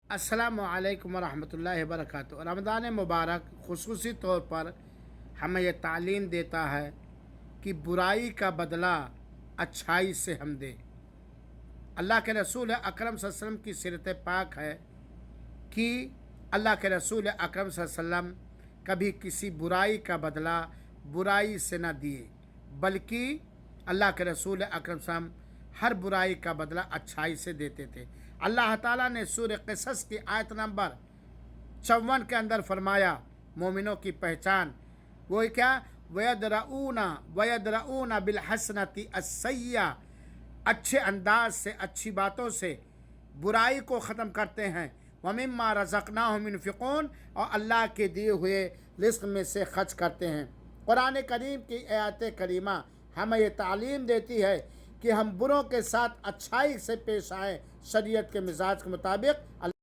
अस्सलामु अलैकुम वरहमतुल्लाहि वबरकातुहू। रमज़ान मुबारक ख़ुसूसी तौर पर हमें यह तालीम देता है कि बुराई का बदला अच्छाई से हम दें। अल्लाह के रसूल अकरम सल्लल्लाहु अलैहि वसल्लम की सीरत पाक है कि अल्लाह के रसूल अकरम सल्लल्लाहु अलैहि वसल्लम कभी किसी बुराई का बदला बुराई से न दिए, बल्कि अल्लाह के रसूल अकरम सल्लल्लाहु अलैहि वसल्लम हर बुराई का बदला अच्छाई से देते थे। अल्लाह ताला ने सूरह क़सस की आयत नंबर 54 के अंदर फरमाया, मोमिनों की पहचान वो क्या, वयदरऊना बिलहसनति अस्सय्या, अच्छे अंदाज से अच्छी बातों से बुराई को ख़त्म करते हैं। वमिम्मा रज़क़नाहुम युनफ़िक़ून, और अल्लाह के दिए हुए रिज़्क़ में से खर्च करते हैं। कुरान करीम की आयत करीमा हमें ये तालीम देती है कि हम बुरों के साथ अच्छाई से पेश आएँ, शरीयत के मिजाज के मुताबिक।